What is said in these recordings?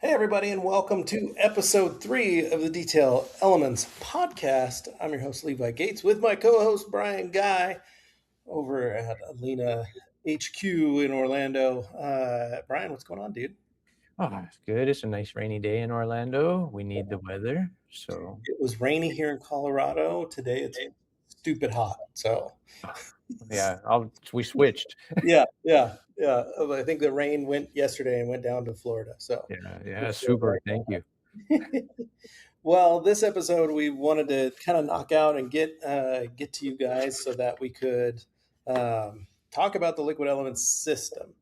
Hey, everybody, and welcome to episode 3 of the Detail Elements podcast. I'm your host, Levi Gates, with my co host, Brian Guy, over at Alena HQ in Orlando. Brian, what's going on, dude? Oh, it's good. It's a nice rainy day in Orlando. We need the weather. So, It was rainy here in Colorado. Today it's stupid hot. So, yeah, we switched. yeah. I think the rain went yesterday and went down to Florida. So, Yeah, yeah, super. Thank you. well, this episode we wanted to kind of knock out and get to you guys so that we could talk about the liquid elements system.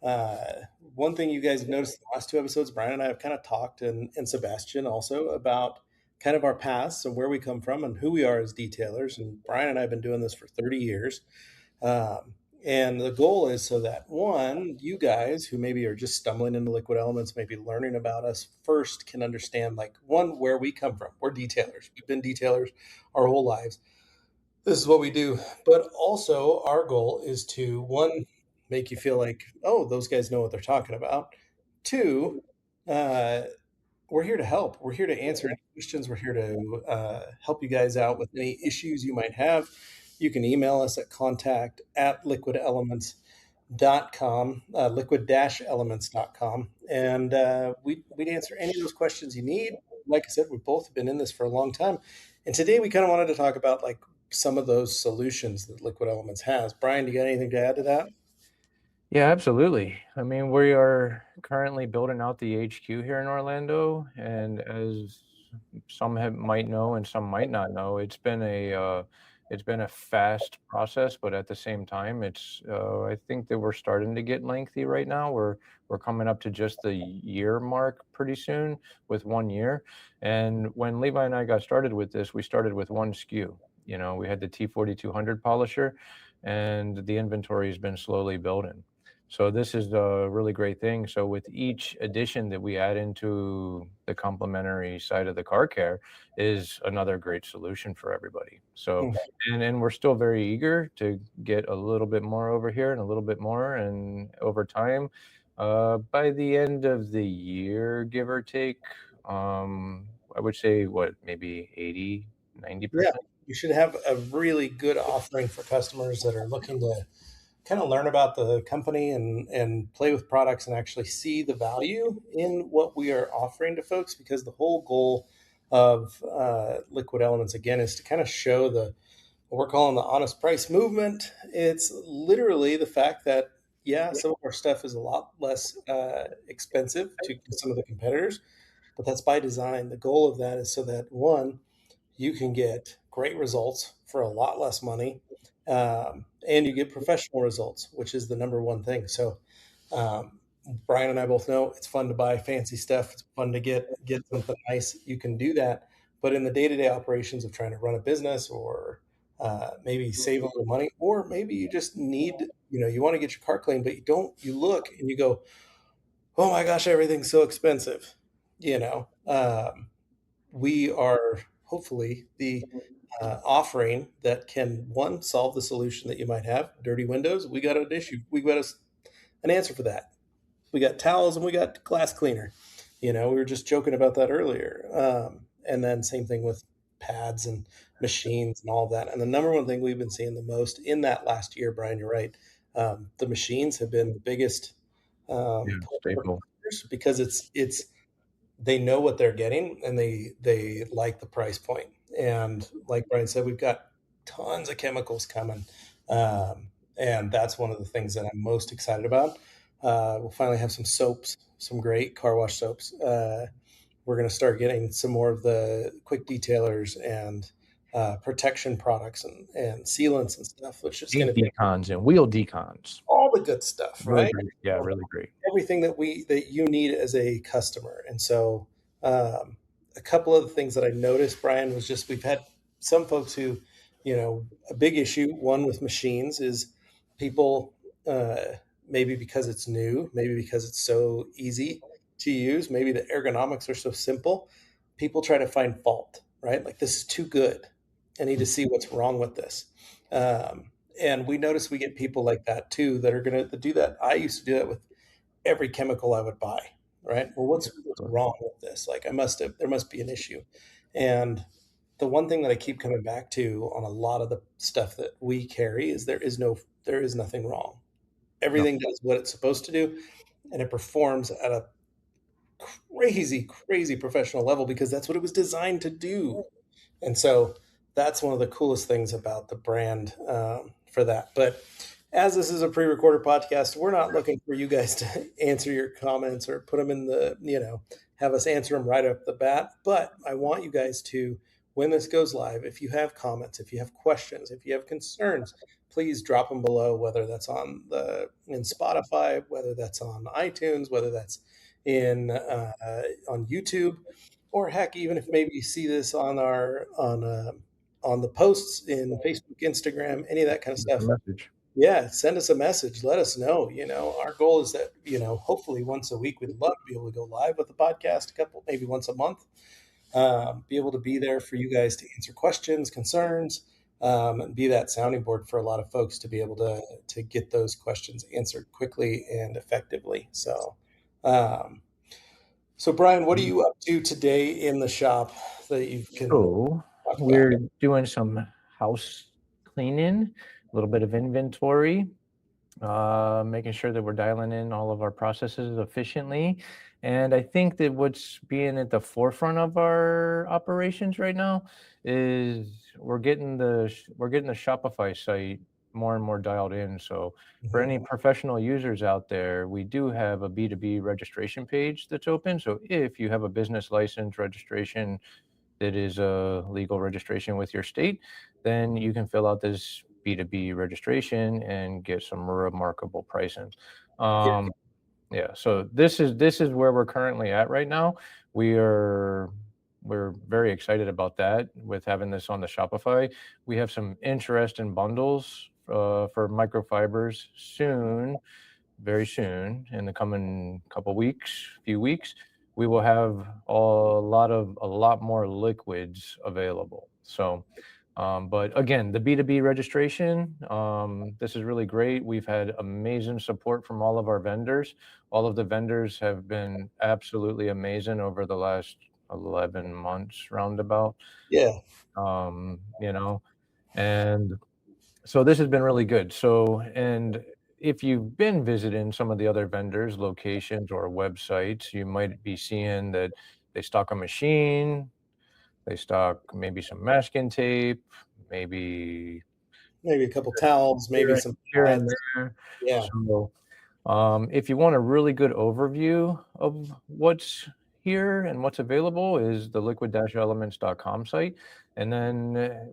One thing you guys have noticed in the last 2 episodes, Brian and I have kind of talked, and Sebastian also, about kind of our paths and where we come from and who we are as detailers. And Brian and I have been doing this for 30 years. Um, and the goal is so that one, you guys who maybe are just stumbling into liquid elements, maybe learning about us first, can understand, like, one, where we come from. We're detailers. We've been detailers our whole lives. This is what we do. But also, our goal is to, one, make you feel like, oh, those guys know what they're talking about. Two, uh, we're here to help. We're here to answer any questions. We're here to help you guys out with any issues you might have. You can email us at contact@liquid-elements.com, liquid-elements.com, and we'd answer any of those questions you need. Like I said, we've both been in this for a long time. And today we kind of wanted to talk about, like, some of those solutions that Liquid Elements has. Brian, do you got anything to add to that? Yeah, absolutely. I mean, we are currently building out the HQ here in Orlando, and as might know and some might not know, it's been a fast process, but at the same time, I think that we're starting to get lengthy right now. We're coming up to just the year mark pretty soon with 1 year. And when Levi and I got started with this, we started with one SKU. We had the T4200 polisher, and the inventory has been slowly building. So this is a really great thing. So with each addition that we add into the complementary side of the car care is another great solution for everybody. So, Mhm. and we're still very eager to get a little bit more over here and a little bit more. And over time, by the end of the year, give or take, I would say maybe 80, Yeah, 90%. you should have a really good offering for customers that are looking to kind of learn about the company and play with products and actually see the value in what we are offering to folks, because the whole goal of Liquid Elements, again, is to kind of show what we're calling the honest price movement. It's literally the fact that, yeah, some of our stuff is a lot less expensive to some of the competitors, but that's by design. The goal of that is so that, one, you can get great results for a lot less money, and you get professional results, which is the number one thing. So, um, Brian and I both know it's fun to buy fancy stuff. It's fun to get something nice. You can do that, but in the day to day operations of trying to run a business, or maybe save a little money, or maybe you just need, you want to get your car clean, but you don't. You look and you go, oh my gosh, everything's so expensive. You know, we are hopefully the offering that can, one, solve the solution that you might have. Dirty windows, we got an issue. We got an answer for that. We got towels and we got glass cleaner. We were just joking about that earlier. And then same thing with pads and machines and all of that. And the number one thing we've been seeing the most in that last year, Brian, you're right. The machines have been the biggest Yeah, pull staple. because it's they know what they're getting, and they like the price point. And like Brian said, we've got tons of chemicals coming, and that's one of the things that I'm most excited about. We'll finally have some soaps, some great car wash soaps. We're going to start getting some more of the quick detailers and protection products and sealants and stuff, which is going Paint to be decons and wheel decons. all the good stuff, Really right? great. Yeah, really great. Everything that you need as a customer. And so, a couple of the things that I noticed, Brian, was just, we've had some folks who, a big issue, one with machines, is people, maybe because it's new, maybe because it's so easy to use, maybe the ergonomics are so simple, people try to find fault, right? Like, this is too good. I need to see what's wrong with this. And we notice we get people like that too, that are going to do that. I used to do that with every chemical I would buy. right? Well, Yeah, what's absolutely. wrong with this? Like, there must be an issue. And the one thing that I keep coming back to on a lot of the stuff that we carry is there is nothing wrong. No. Everything does what it's supposed to do, and it performs at a crazy, crazy professional level because that's what it was designed to do. And so that's one of the coolest things about the brand for that. But as this is a pre-recorded podcast, we're not looking for you guys to answer your comments or put them in have us answer them right off the bat. But I want you guys to, when this goes live, if you have comments, if you have questions, if you have concerns, please drop them below, whether that's in Spotify, whether that's on iTunes, whether that's in on YouTube, or heck, even if maybe you see this on the posts in Facebook, Instagram, any of that kind of That's the stuff. message. Yeah, send us a message. Let us know. Our goal is that hopefully once a week, we'd love to be able to go live with the podcast, maybe once a month. Be able to be there for you guys to answer questions, concerns, and be that sounding board for a lot of folks to be able to get those questions answered quickly and effectively. Um, so, Brian, what are you up to today in the shop that you can So talk about? we're doing some house cleaning, a little bit of inventory, making sure that we're dialing in all of our processes efficiently. And I think that what's being at the forefront of our operations right now is we're getting the Shopify site more and more dialed in. So for Mhm. any professional users out there, we do have a B2B registration page that's open. So if you have a business license registration that is a legal registration with your state, then you can fill out this B2B registration and get some remarkable pricing. Yeah, Um, yeah, so this is where we're currently at right now. We are we're very excited about that with having this on the Shopify. We have some interesting bundles for microfibers soon, very soon in the coming few weeks. We will have a lot more liquids available. So but again, the B2B registration, this is really great. We've had amazing support from all of our vendors. All of the vendors have been absolutely amazing over the last 11 months roundabout. yeah, You know, and so this has been really good. So, and if you've been visiting some of the other vendors' locations or websites, you might be seeing that they stock a machine, they stock maybe some masking tape, maybe maybe a couple towels, maybe here some here and pads. there. Yeah, So, if you want a really good overview of what's here and what's available is the liquid-elements.com site. And then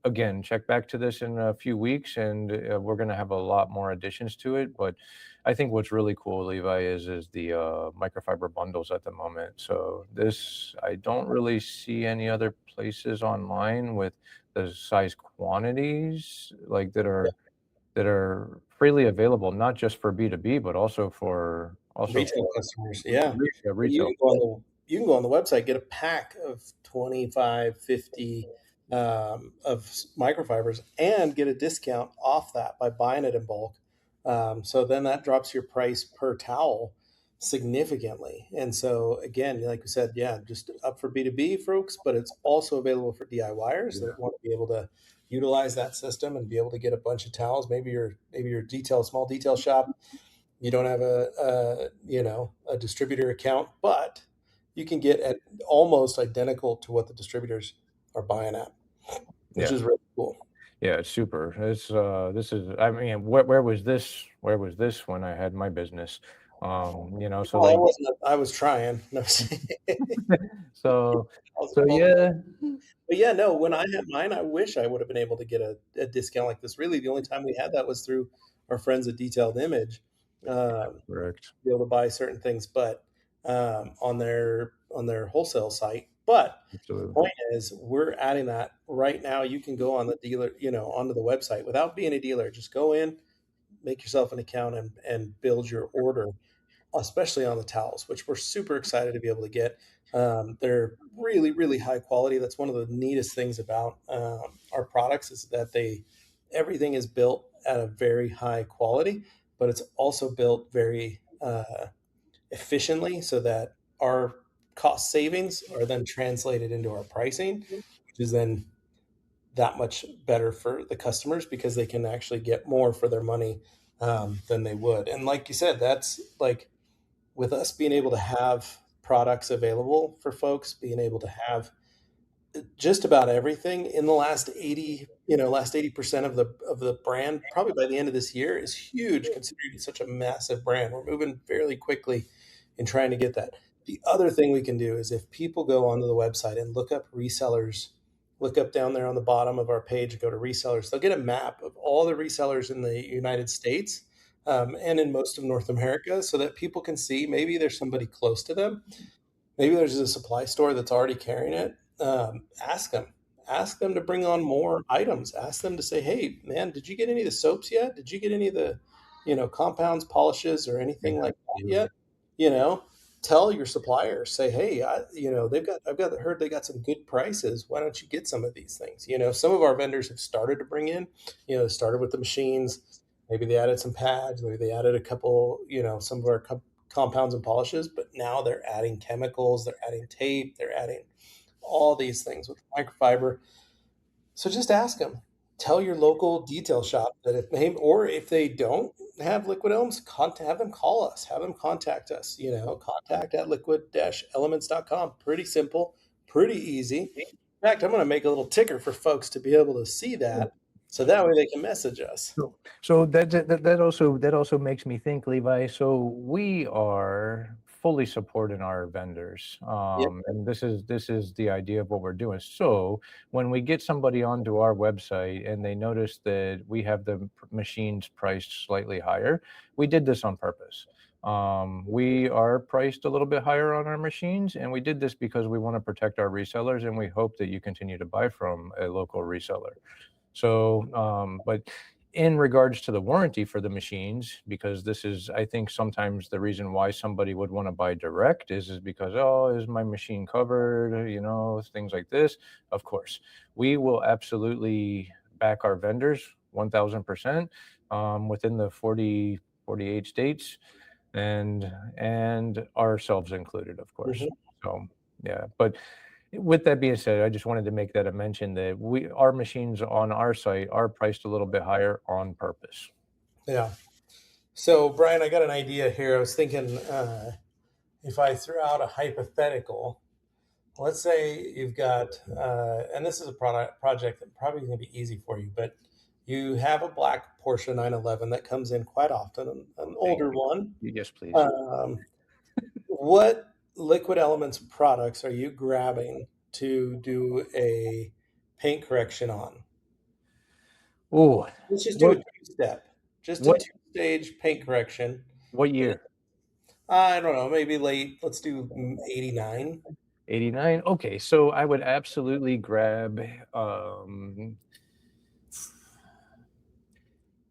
again, check back to this in a few weeks and we're going to have a lot more additions to it. But I think what's really cool, Levi, is the microfiber bundles at the moment. So this, I don't really see any other places online with the size quantities like that are freely available, not just for B2B, but also retail for customers. Yeah, you retail. can go on you can go on the website, get a pack of 25, 50 of microfibers, and get a discount off that by buying it in bulk. So then that drops your price per towel significantly. And so again, like we said, yeah, just up for B2B folks, but it's also available for DIYers Yeah, that want to be able to utilize that system and be able to get a bunch of towels. Maybe your small detail shop, you don't have a distributor account, but you can get at almost identical to what the distributors are buying at, which yeah, is really cool. yeah, it's super. This is, I mean, where was this when I had my business? So Well, I like, wasn't. I was trying. No, I so, was so involved. yeah, But yeah, no. When I had mine, I wish I would have been able to get a discount like this. Really, the only time we had that was through our friends at Detailed Image. correct. Be able to buy certain things, but on their wholesale site. But the Absolutely. point is, we're adding that right now. You can go on the dealer, onto the website without being a dealer. Just go in, make yourself an account, and build your order, especially on the towels, which we're super excited to be able to get. They're really, really high quality. That's one of the neatest things about our products is that everything is built at a very high quality, but it's also built very efficiently so that our cost savings are then translated into our pricing, which is then that much better for the customers because they can actually get more for their money than they would. And like you said, that's like with us being able to have products available for folks, being able to have just about everything in the last 80, last 80% of the brand, probably by the end of this year is huge considering it's such a massive brand. We're moving fairly quickly in trying to get that. The other thing we can do is if people go onto the website and look up resellers, look up down there on the bottom of our page, go to resellers, they'll get a map of all the resellers in the United States and in most of North America so that people can see maybe there's somebody close to them. Maybe there's a supply store that's already carrying it. Ask them. Ask them to bring on more items. Ask them to say, "Hey, man, did you get any of the soaps yet? Did you get any of the, compounds, polishes, or anything like that Absolutely. yet?" You know, tell your suppliers. Say, "Hey, I've got heard they got some good prices. Why don't you get some of these things?" Some of our vendors have started to bring in. Started with the machines. Maybe they added some pads. Maybe they added a couple. Some of our compounds and polishes, but now they're adding chemicals, they're adding tape, they're adding all these things with microfiber. So just ask them. Tell your local detail shop that if they don't have liquid elements, have them call us, have them contact us, contact at liquid-elements.com. Pretty simple, pretty easy. In fact, I'm going to make a little ticker for folks to be able to see that so that way they can message us. So that also makes me think, Levi. So we are fully supporting our vendors, Yep. and this is the idea of what we're doing. So when we get somebody onto our website and they notice that we have the machines priced slightly higher, we did this on purpose. We are priced a little bit higher on our machines, and we did this because we want to protect our resellers, and we hope that you continue to buy from a local reseller. So, but in regards to the warranty for the machines, because this is, I think, sometimes the reason why somebody would want to buy direct is because, oh, is my machine covered? Things like this. Of course, we will absolutely back our vendors 1000% within the 48 states, and ourselves included, of course. Mhm. So, yeah, but with that being said, I just wanted to make that a mention that our machines on our site are priced a little bit higher on purpose. Yeah. So, Brian, I got an idea here. I was thinking if I threw out a hypothetical, let's say you've got, and this is a project that probably going to be easy for you, but you have a black Porsche 911 that comes in quite often, an Thank older one. you. Yes, please. Um, what Liquid Elements products are you grabbing to do a paint correction on? Oh, Let's just do a what two-step, just a what two-stage paint correction. what year? I don't know, maybe late. Let's do 89. 89. Okay, so I would absolutely grab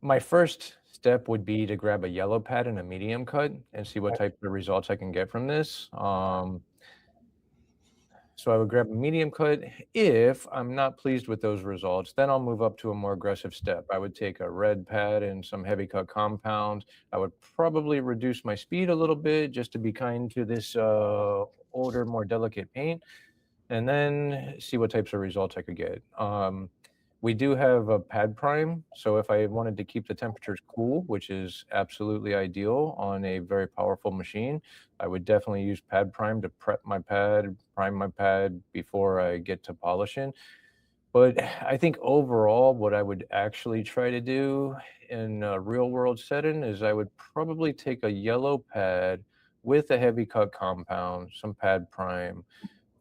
my first step would be to grab a yellow pad and a medium cut and see what type of results I can get from this. So I would grab a medium cut. If I'm not pleased with those results, then I'll move up to a more aggressive step. I would take a red pad and some heavy cut compound. I would probably reduce my speed a little bit just to be kind to this older, more delicate paint, and then see what types of results I could get. We do have a pad prime, so if I wanted to keep the temperatures cool, which is absolutely ideal on a very powerful machine, I would definitely use pad prime to prep my pad, prime my pad before I get to polishing. But I think overall, what I would actually try to do in a real world setting is I would probably take a yellow pad with a heavy cut compound, some pad prime,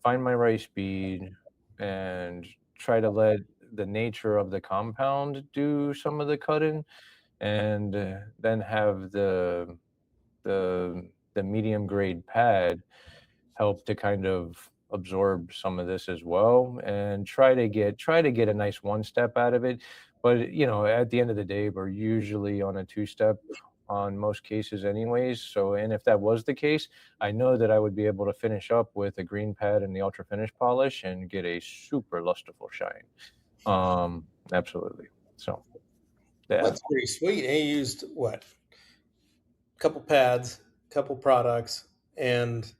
find my right speed, and try to let the nature of the compound do some of the cutting, and then have the medium grade pad help to kind of absorb some of this as well, and try to get a nice one step out of it. But at the end of the day, we're usually on a two step on most cases anyways. So, and if that was the case, I know that I would be able to finish up with a green pad and the ultra finish polish and get a super lusterful shine. Absolutely. So, yeah. That's pretty sweet. And you used what? Couple pads, couple products. and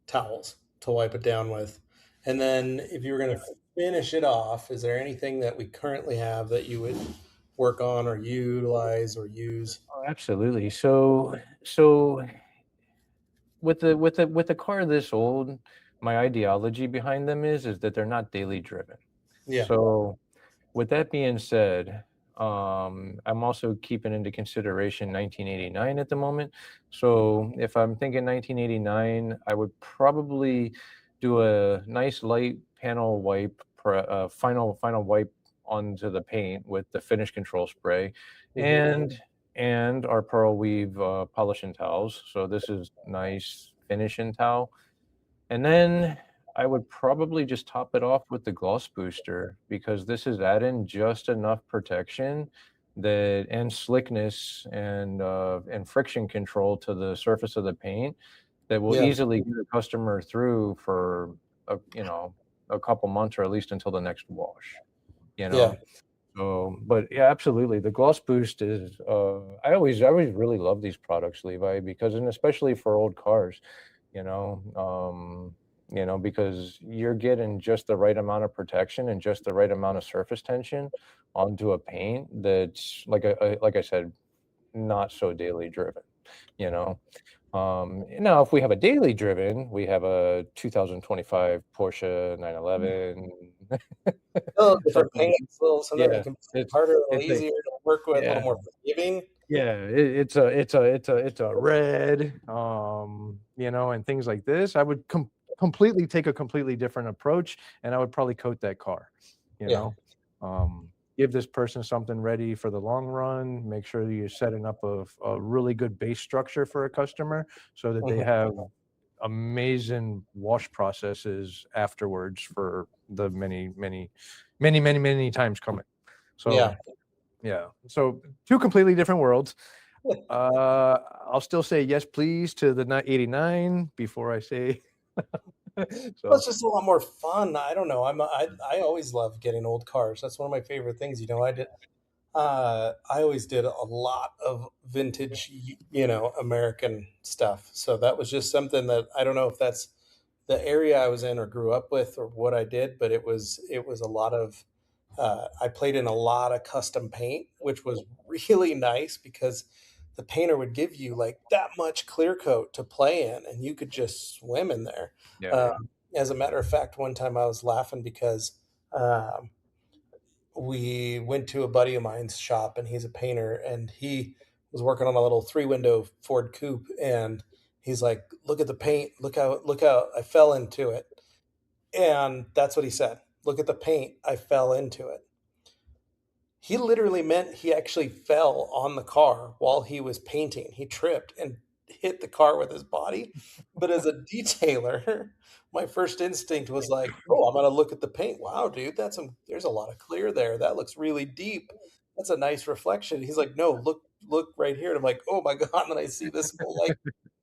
towels to wipe it down with. And then if you were going to finish it off, is there anything that we currently have that you would work on or utilize or use? Oh, absolutely. So with a car this old, my ideology behind them is that they're not daily driven. Yeah. So with that being said, I'm also keeping into consideration 1989 at the moment. So if I'm thinking 1989, I would probably do a nice light panel wipe, final wipe onto the paint with the finish control spray, Hmm. and our pearl weave polishing towels. So this is nice finishing towel, and then I would probably just top it off with the gloss booster because this is adding just enough protection that and slickness and friction control to the surface of the paint that will Yeah. easily get a customer through for a couple months or at least until the next wash, you Yeah. know. So, but yeah, absolutely. The gloss boost is I always really love these products, Levi, because and especially for old cars, you know, because you're getting just the right amount of protection and just the right amount of surface tension onto a paint that's like I said, not so daily driven, you know. Now if we have a daily driven, we have a 2025 Porsche 911, Little different something. paints, little sometimes it Yeah, can be it's harder, a little it's a easier to work with, a little yeah, more forgiving. yeah, it's a red, and things like this. I would completely take a completely different approach, and I would probably coat that car, you Yeah. know? Give this person something ready for the long run, make sure that you're setting up a really good base structure for a customer so that they Hmm. have amazing wash processes afterwards for the many times coming. Yeah. So yeah. So 2 completely different worlds. I'll still say yes, please to the 89 before I say Well, so it's just a lot more fun. I don't know. I always love getting old cars. That's one of my favorite things. I always did a lot of vintage, American stuff. So that was just something that I don't know if that's the area I was in or grew up with or what I did, but it was a lot of I played in a lot of custom paint, which was really nice because the painter would give you like that much clear coat to play in, and you could just swim in there. yeah, yeah. As a matter of fact, one time I was laughing because um, we went to a buddy of mine's shop, and he's a painter, and he was working on a little three-window Ford coupe, and he's like, "Look at the paint! Look how I fell into it." And that's what he said. Look at the paint. I fell into it. He literally meant he actually fell on the car while he was painting. He tripped and hit the car with his body. But as a detailer, my first instinct was like, "Oh, I'm gonna look at the paint. Wow, dude, there's a lot of clear there. That looks really deep. That's a nice reflection." He's like, "No, look right here." And I'm like, "Oh my God." And then I see this whole like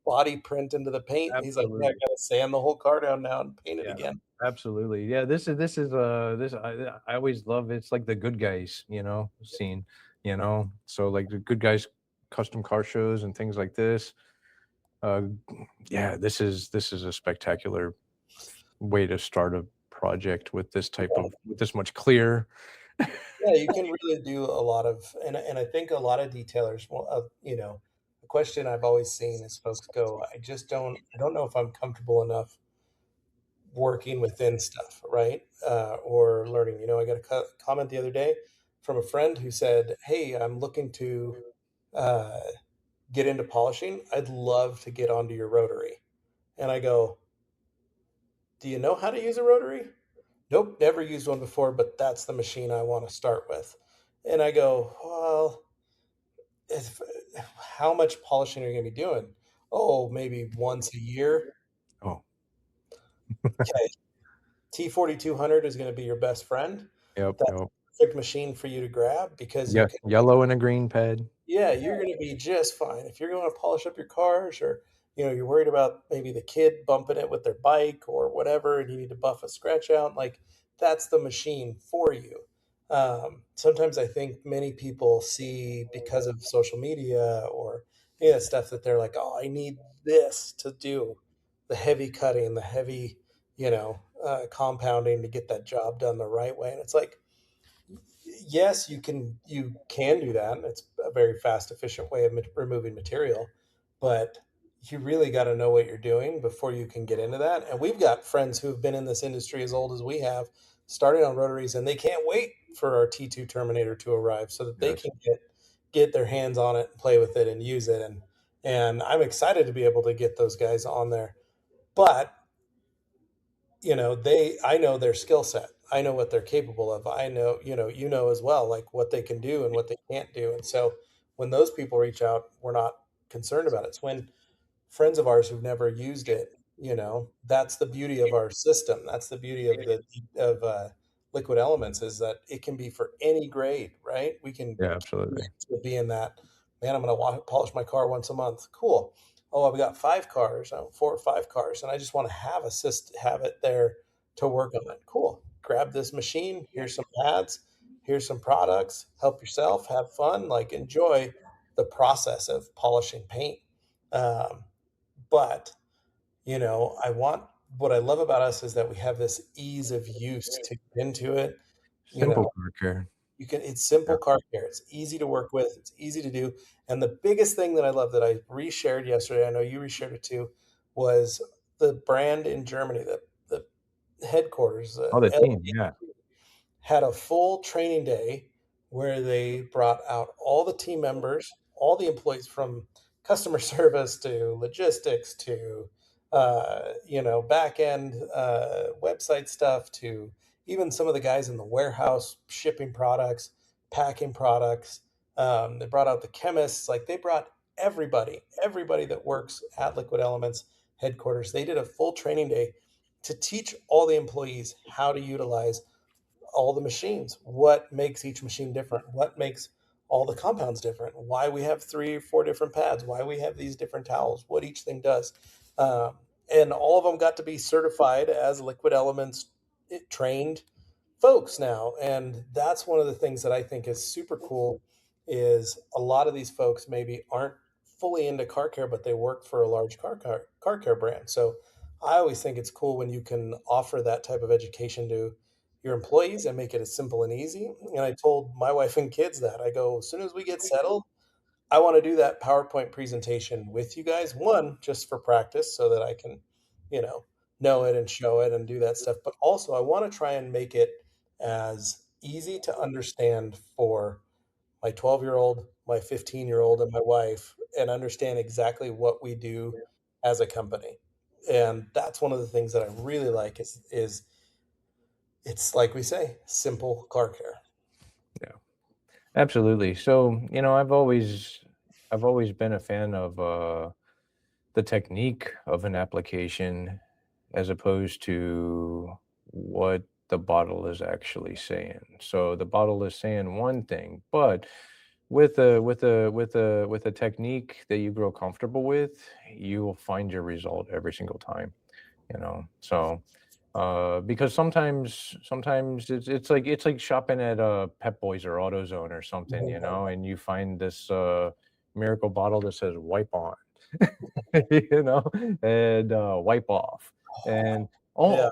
body print into the paint. And he's like, "Yeah, I Absolutely. gotta sand the whole car down now and paint it Yeah, again." absolutely. Yeah, this I always love it's like the good guys, scene, So like the good guys custom car shows and things like this. Uh yeah, this is a spectacular way to start a project with this type of with this much clear. Yeah, you can really do a lot of, and I think a lot of detailers will, the question I've always seen is folks go, I don't know if I'm comfortable enough working within stuff, right? Or learning. I got a comment the other day from a friend who said, "Hey, I'm looking to uh, get into polishing. I'd love to get onto your rotary." And I go, "Do you know how to use a rotary?" "Nope, never used one before, but that's the machine I want to start with." And I go, "Well, if how much polishing are you gonna be doing?" "Oh, maybe once a year." Oh, Okay, T4200 is gonna be your best friend. yep, That's yep. a perfect machine for you to grab because you Yeah, can yellow and a green pad. yeah, you're gonna be just fine. If you're gonna polish up your cars or, you're worried about maybe the kid bumping it with their bike or whatever, and you need to buff a scratch out, like, that's the machine for you. Sometimes I think many people see because of social media or, stuff that they're like, "Oh, I need this to do." the heavy cutting, the heavy, compounding to get that job done the right way. And it's like, yes, you can do that. It's a very fast, efficient way of removing material, but you really got to know what you're doing before you can get into that. And we've got friends who've been in this industry as old as we have, starting on rotaries, and they can't wait for our T2 Terminator to arrive so that they Yes. can get their hands on it, and play with it, and use it. And I'm excited to be able to get those guys on there. But I know their skill set. I know what they're capable of. I know, as well, like what they can do and what they can't do. And so when those people reach out, we're not concerned about it. It's when friends of ours who've never used it, that's the beauty of our system. That's the beauty of Liquid Elements, is that it can be for any grade, right? We can Yeah, absolutely. be in that, man, I'm going to polish my car once a month. Cool. Oh, I've got 5 cars, 4 or 5 cars, and I just want to have it there to work on it. Cool. Grab this machine. Here's some pads. Here's some products. Help yourself. Have fun. Like, enjoy the process of polishing paint. Um, but I want what I love about us is that we have this ease of use to get into it. You Simple know, car care. it's Yeah. simple car care. It's easy to work with. It's easy to do. And the biggest thing that I love that I reshared yesterday, I know you reshared it too, was the brand in Germany, the headquarters, Oh, the team, yeah. had a full training day where they brought out all the team members, all the employees, from customer service to logistics to back end website stuff, to even some of the guys in the warehouse shipping products, packing products. They brought out the chemists. Like, they brought everybody that works at Liquid Elements headquarters. They did a full training day to teach all the employees how to utilize all the machines, what makes each machine different, what makes all the compounds different, why we have 3 or 4 different pads, why we have these different towels, what each thing does. And all of them got to be certified as Liquid Elements trained folks now. And that's one of the things that I think is super cool, is a lot of these folks maybe aren't fully into car care, but they work for a large car care brand. So I always think it's cool when you can offer that type of education to your employees and make it as simple and easy. And I told my wife and kids that, I go, as soon as we get settled, I want to do that PowerPoint presentation with you guys. One, just for practice so that I can, you know it and show it and do that stuff. But also, I want to try and make it as easy to understand for my 12-year-old, my 15-year-old, and my wife, and understand exactly what we do as a company. And that's one of the things that I really like, is it's like we say, simple car care. Yeah. Absolutely. So, I've always been a fan of the technique of an application as opposed to what the bottle is actually saying. So the bottle is saying one thing, but with a technique that you grow comfortable with, you will find your result every single time, So because sometimes it's like shopping at Pep Boys or AutoZone or something, Mhm. and you find this miracle bottle that says wipe on, and wipe off, and Yeah.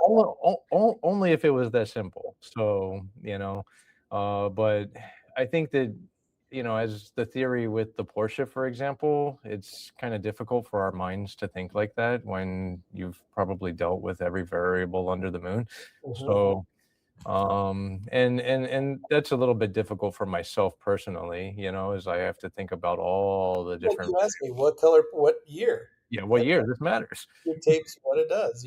only if it was that simple. So, but I think that, as the theory with the Porsche, for example, it's kind of difficult for our minds to think like that when you've probably dealt with every variable under the moon. Mhm. So, and that's a little bit difficult for myself personally, as I have to think about all the Like, different, you asked me what color, what year. what year this matters. Dictates what it does.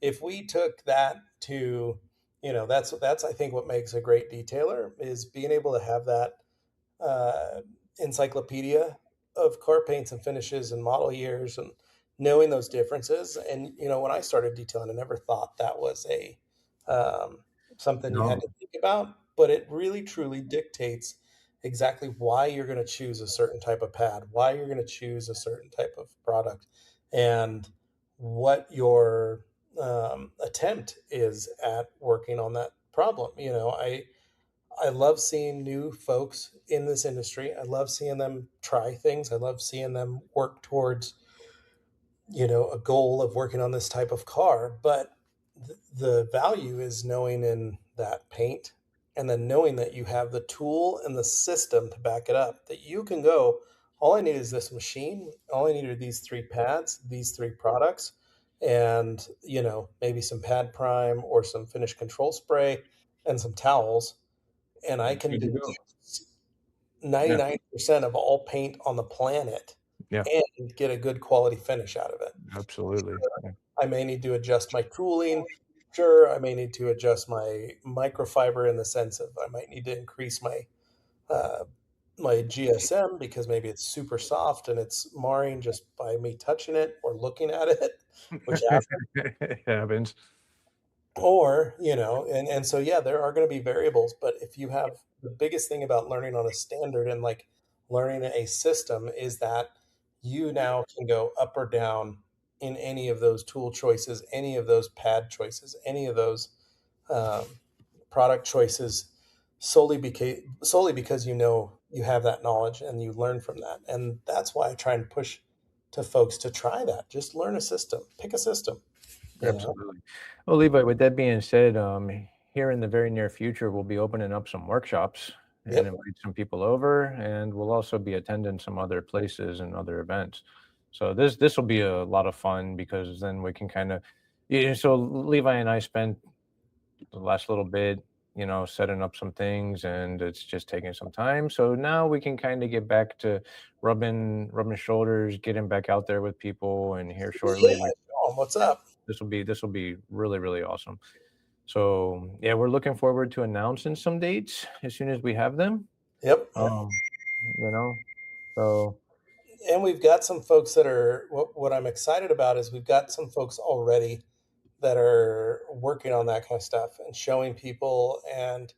If we took that to, that's I think what makes a great detailer, is being able to have that uh, encyclopedia of car paints and finishes and model years, and knowing those differences. And when I started detailing, I never thought that was a um, something you had No, to think about, but it really truly dictates exactly why you're going to choose a certain type of pad, why you're going to choose a certain type of product, and what your attempt is at working on that problem. I love seeing new folks in this industry. I love seeing them try things. I love seeing them work towards a goal of working on this type of car, but the value is knowing in that paint and then knowing that you have the tool and the system to back it up, that you can go, all I need is this machine, all I need are these three pads, these three products, and maybe some pad prime or some finish control spray and some towels, and I can Good to go. deduce Yeah, 99% of all paint on the planet yeah, and get a good quality finish out of it. absolutely. Yeah. I may need to adjust my tooling. Sure, I may need to adjust my microfiber in the sense of I might need to increase uh, my GSM because maybe it's super soft and it's marring just by me touching it or looking at it, which happens. It happens. Or, and so yeah, there are going to be variables, but if you have the biggest thing about learning on a standard and like learning a system is that you now can go up or down in any of those tool choices, any of those pad choices, any of those um, product choices solely because you have that knowledge and you learn from that. And that's why I try and push to folks to try that. Just learn a system, pick a system, you know? Absolutely. Well, Levi, with that being said, here in the very near future, we'll be opening up some workshops and Yep. invite some people over, and we'll also be attending some other places and other events. So this will be a lot of fun because then we can kind of, yeah. So Levi and I spent the last little bit, setting up some things, and it's just taking some time. So now we can kind of get back to rubbing shoulders, getting back out there with people, and here Yeah. shortly we Show 'em what's up. this will be really, really awesome. So, yeah, we're looking forward to announcing some dates as soon as we have them. Yep. Yep. Um, you know, so And we've got some folks that are what I'm excited about is we've got some folks already that are working on that kind of stuff and showing people and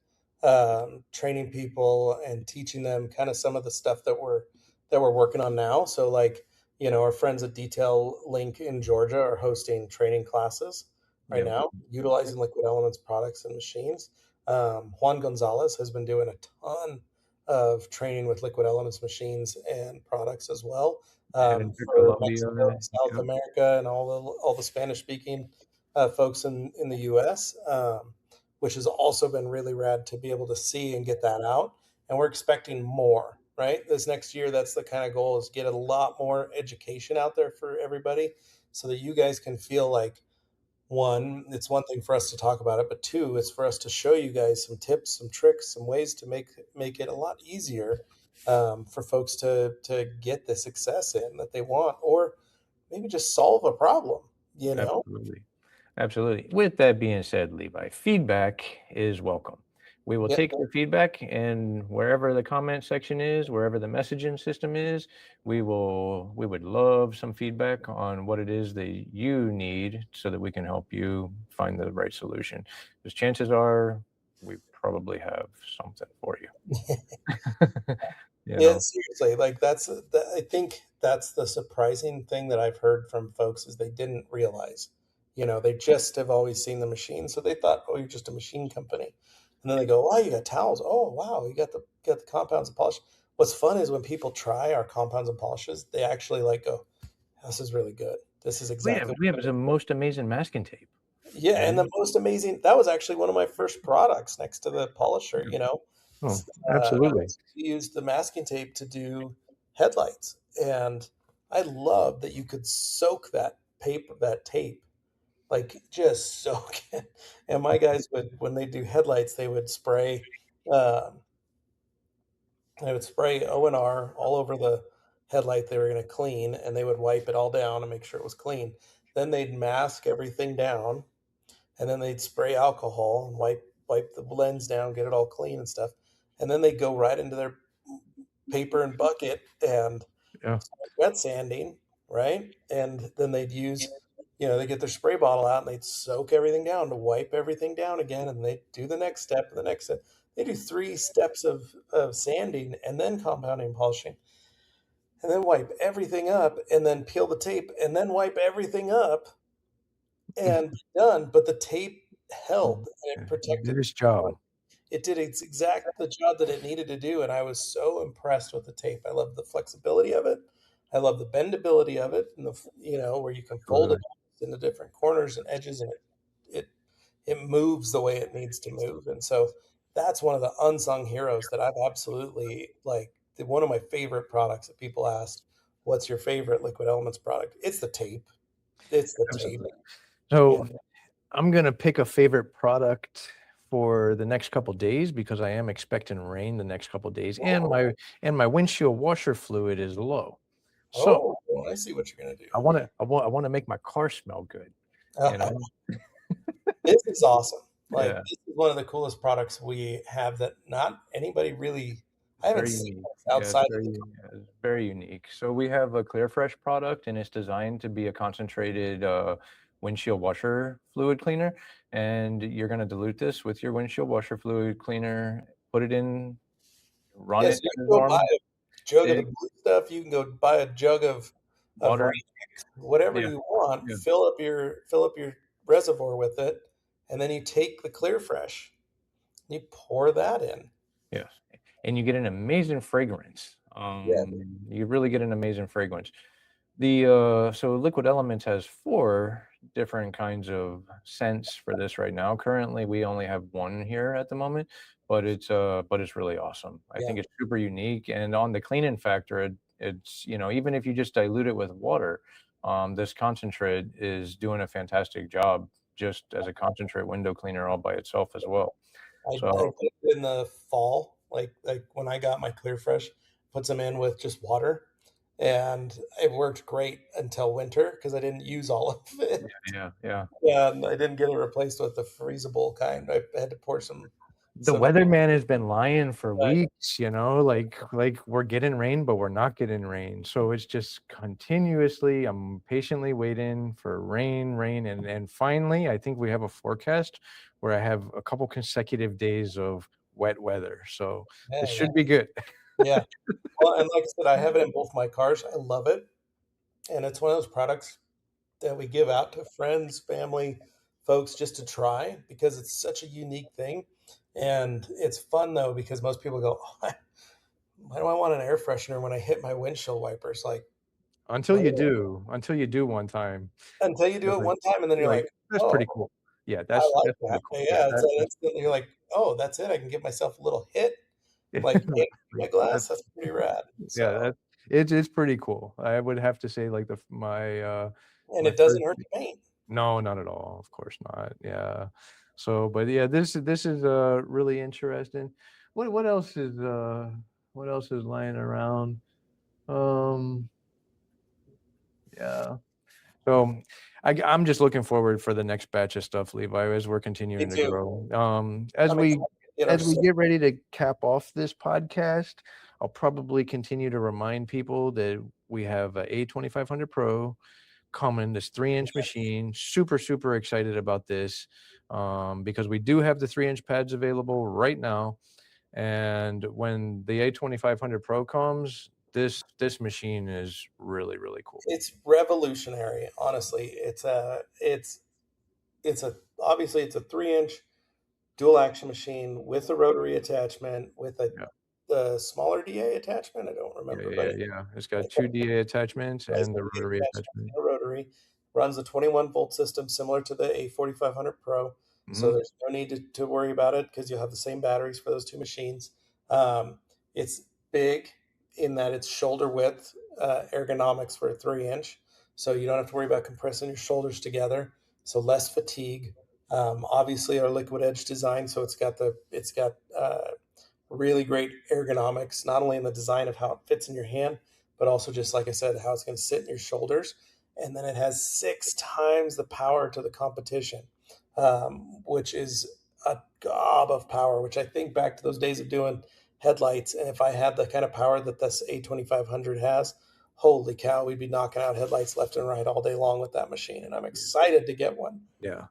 training people and teaching them kind of some of the stuff that we're working on now. So like, our friends at Detail Link in Georgia are hosting training classes right yeah, now, utilizing Liquid Elements products and machines. Juan Gonzalez has been doing a ton of training with Liquid Elements machines and products as well, Edinburgh, for Colombia, Mexico and South yep, America and all the Spanish speaking folks in the U.S., which has also been really rad to be able to see and get that out. And we're expecting more. Right, this next year, that's the kind of goal is get a lot more education out there for everybody, so that you guys can feel like one, it's one thing for us to talk about it, but two, it's for us to show you guys some tips, some tricks, some ways to make it a lot easier for folks to get the success in that they want, or maybe just solve a problem. You know? absolutely. Absolutely. With that being said, Levi, feedback is welcome. We will Yeah, take your feedback, and wherever the comment section is, wherever the messaging system is, we would love some feedback on what it is that you need so that we can help you find the right solution. Because chances are we probably have something for you. you yeah, know, seriously, like I think that's the surprising thing that I've heard from folks is they didn't realize. They just have always seen the machine, so they thought, oh, you're just a machine company. And then they go, wow, you got towels. Oh, wow, you got the compounds and polish. What's fun is when people try our compounds and polishes, they actually like go, this is really good. This is exactly we have the most amazing masking tape. yeah, You and the know? most amazing that was actually one of my first products next to the polisher, Yeah. Oh, I absolutely. used the masking tape to do headlights, and I love that you could soak that tape, like, just soak it, and my guys would when they do headlights, um, they would spray O&R all over the headlight they were gonna clean, and they would wipe it all down and make sure it was clean. Then they'd mask everything down, and then they'd spray alcohol and wipe the lens down, get it all clean and stuff, and then they'd go right into their paper and bucket and Yeah. start wet sanding, right? And then they get their spray bottle out and they'd soak everything down to wipe everything down again, and they'd do the next step and the next step. They do 3 steps of sanding and then compounding and polishing, and then wipe everything up, and then peel the tape, and then wipe everything up, and done, but the tape held, and it It did protected its job. it did its exact the job that it needed to do, and I was so impressed with the tape. I loved the flexibility of it. I love the bendability of it, and where you can fold it Absolutely. into different corners and edges, and it it moves the way it needs to move. And so that's one of the unsung heroes that I've absolutely like. One of my favorite products that people asked, "What's your favorite Liquid Elements product?" It's the tape. It's the tape. Absolutely. So And I'm gonna pick a favorite product for the next couple days because I am expecting rain the next couple days, and oh, my windshield washer fluid is low. So oh, I see what you're gonna do. I wanna make my car smell good, you know? This is awesome. Like, Yeah, this is one of the coolest products we have that not anybody really I it's haven't very seen unique. this Yeah, outside of the company. it's very unique. So we have a Clear Fresh product, and it's designed to be a concentrated, windshield washer fluid cleaner, and you're gonna dilute this with your windshield washer fluid cleaner, put it in, run Yeah, so it you in a can go buy normal a jug of the big blue stuff, you can go buy a jug of water. Reed, whatever Yeah, you want, yeah, fill up your reservoir with it, and then you take the Clear Fresh, you pour that in. yes, and you get an amazing fragrance. Yeah, You really get an amazing fragrance. So Liquid Elements has 4 different kinds of scents for this right now. Currently, we only have 1 here at the moment, but it's really awesome. I yeah. think it's super unique, and on the cleaning factor, it's, even if you just dilute it with water, this concentrate is doing a fantastic job just as a concentrate window cleaner all by itself as well. I So did it in the fall, like, when I got my Clear Fresh, put some in with just water, and it worked great until winter because I didn't use all of yeah, it. yeah, yeah. And I didn't get it replaced with the freezable kind. I had to pour The some weatherman has been lying for uh, weeks, like we're getting rain, but we're not getting rain. So it's just continuously, I'm patiently waiting for rain, rain, and finally, I think we have a forecast where I have a couple consecutive days of wet weather. So this yeah, should be good. yeah. Well, and like I said, I have it in both my cars. I love it, and it's one of those products that we give out to friends, family, folks just to try because it's such a unique thing, and it's fun though because most people go, "Oh, why do I want an air freshener when I hit my windshield wipers?" Like, what? Until you do one time, Until you do you're it like one time, and then you're you're like, like, "That's "Oh, pretty cool." Yeah, I like that's that." pretty cool. Yeah, Yeah, it's that's instantly you're like, "Oh, that's it. I can give myself a little hit, like, right, in my glass. that's That's pretty rad." So, yeah, it's pretty cool. I would have to say, like, and my it doesn't first hurt to paint. no, not at all, of course not, yeah. So, but yeah, this is, really interesting. What else what else is lying around? Um, yeah. So, I'm just looking forward for the next batch of stuff, Levi, as we're Me continuing to too. grow. I'm excited to get our As we s get ready to cap off this podcast, I'll probably continue to remind people that we have a A2500 Pro coming, this 3-inch machine. Super, super excited about this, because we do have the 3-inch pads available right now, and when the A2500 Pro comes, this machine is really, really cool. it's revolutionary, honestly. It's a obviously, it's a 3-inch dual action machine with a rotary attachment, with a Yeah. the smaller DA attachment, I don't Yeah, remember, yeah, but yeah, it yeah. It's got it 2 DA attachments has and the the DA rotary attachment attachment. and a rotary, runs a 21-volt system similar to the A4500 Pro, so Mhm. there's no need to worry about it because 'cause you'll have the same batteries for those 2 machines. Um, it's big in that it's shoulder width, ergonomics for a 3-inch, so you don't have to worry about compressing your shoulders together, so less fatigue. Obviously, our liquid edge design, so it's got really great ergonomics, not only in the design of how it fits in your hand, but also just like I said, how it's going to sit in your shoulders. And then it has 6 times the power to the competition, which is a gob of power. Which I think back to those days of doing headlights, and if I had the kind of power that this A2500 has, holy cow, we'd be knocking out headlights left and right all day long with that machine. And I'm excited to get one. Yeah.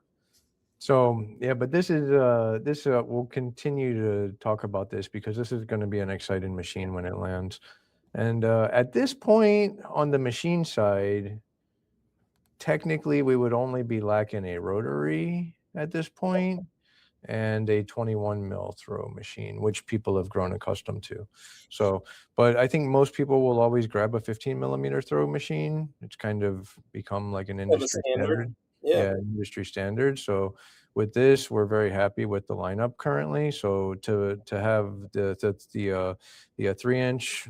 So, yeah, but we'll continue to talk about this because this is gonna be an exciting machine when it lands. And, at this point, on the machine side, technically, we would only be lacking a rotary at this point. and a 21 mil throw machine, which people have grown accustomed to. So, but I think most people will always grab a 15 millimeter throw machine. It's kind of become like an Well, the industry standard. standard. Yeah. Yeah, industry standard. So with this, we're very happy with the lineup currently. So to have the 3-inch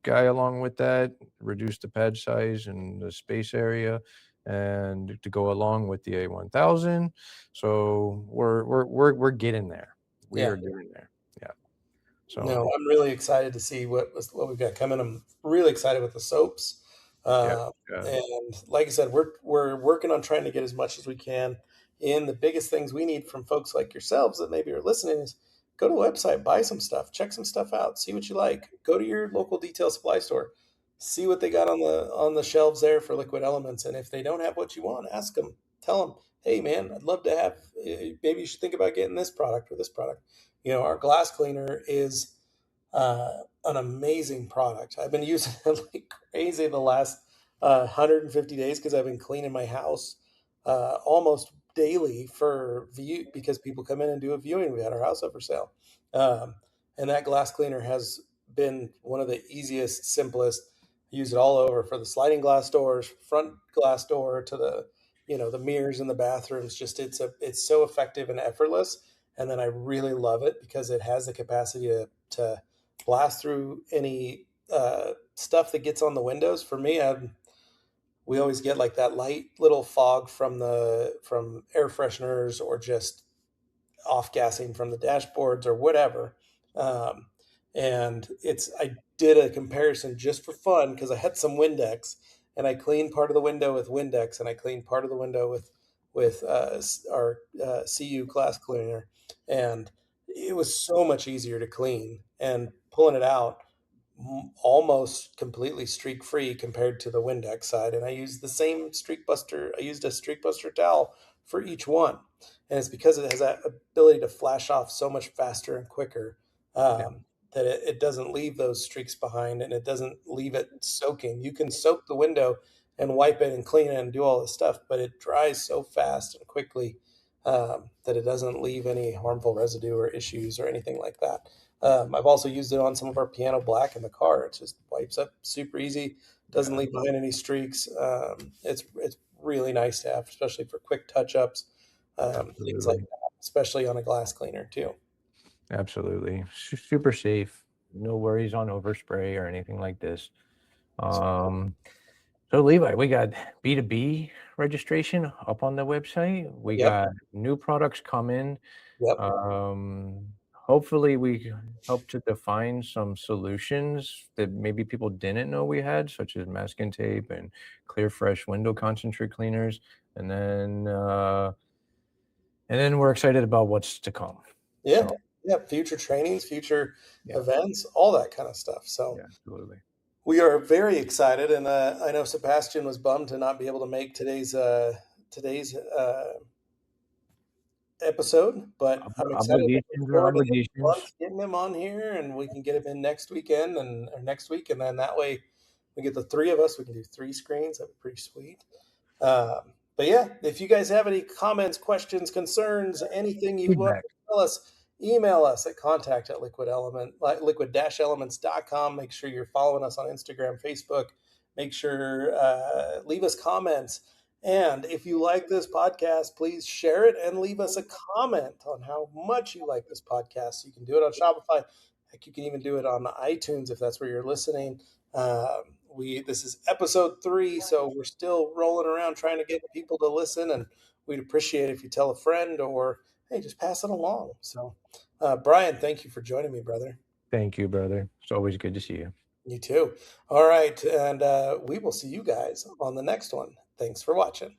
guy along with that, reduce the pad size and the space area, and to go along with the A1000. So we're getting there. We Yeah. are getting there. Yeah. So No, I'm really excited to see what we've got coming. I'm really excited with the soaps, yeah, uh, yeah, and like I said, we're working on trying to get as much as we can. And the biggest things we need from folks like yourselves that maybe are listening is go to the website, buy some stuff, check some stuff out, see what you like. Go to your local detail supply store, see what they got on the shelves there for Liquid Elements, and if they don't have what you want, ask them. Tell them, hey man, I'd love to have. Maybe you should think about getting this product or this product. Our glass cleaner is an amazing product. I've been using it like crazy the last 150 days because I've been cleaning my house almost daily for view because people come in and do a viewing. We had our house up for sale, um, and that glass cleaner has been one of the easiest, simplest. I use it all over for the sliding glass doors, front glass door to the mirrors in the bathrooms. Just it's so effective and effortless. And then I really love it because it has the capacity to blast through any stuff that gets on the windows. For me, we always get like that light little fog from air fresheners or just off gassing from the dashboards or whatever. Um, and I did a comparison just for fun because I had some Windex and I cleaned part of the window with Windex and I cleaned part of the window with our CU glass cleaner, and it was so much easier to clean and pulling it out almost completely streak free compared to the Windex side. And I used the same streak buster. I used a streak buster towel for each one. And it's because it has that ability to flash off so much faster and quicker yeah, that it doesn't leave those streaks behind and it doesn't leave it soaking. You can soak the window and wipe it and clean it and do all this stuff, but it dries so fast and quickly that it doesn't leave any harmful residue or issues or anything like that. I've also used it on some of our piano black in the car. It just wipes up super easy, doesn't yeah. leave behind any streaks. It's really nice to have, especially for quick touch ups, things like Absolutely, that, especially on a glass cleaner too. absolutely. Super safe. No worries on overspray or anything like this. Um, So Levi, we got B2B registration up on the website. We Yep, got new products coming. yep, Hopefully we help to define some solutions that maybe people didn't know we had, such as masking tape and clear fresh window concentrate cleaners. And then we're excited about what's to come. yeah, So yeah. Future trainings, future yeah, events, all that kind of stuff. So yeah, absolutely. we are very excited, and I know Sebastian was bummed to not be able to make today's episode, but I'm excited. Looking Obligations are forward to this obligations. month getting him on here, and we can get him in next weekend and or next week, and then that way we get the three of us. We can do three screens. That'd be pretty sweet. But yeah, if you guys have any comments, questions, concerns, anything you want Feedback. to tell us, email us at contact at liquid-elements.com. Make sure you're following us on Instagram, Facebook. Make sure leave us comments. And if you like this podcast, please share it and leave us a comment on how much you like this podcast. You can do it on Shopify. Heck, you can even do it on iTunes if that's where you're listening. We This is episode 3, so we're still rolling around trying to get people to listen, and we'd appreciate it if you tell a friend or hey, just pass it along. So, Brian, thank you for joining me, brother. Thank you, brother. It's always good to see you. You too. All right, and we will see you guys on the next one. Thanks for watching.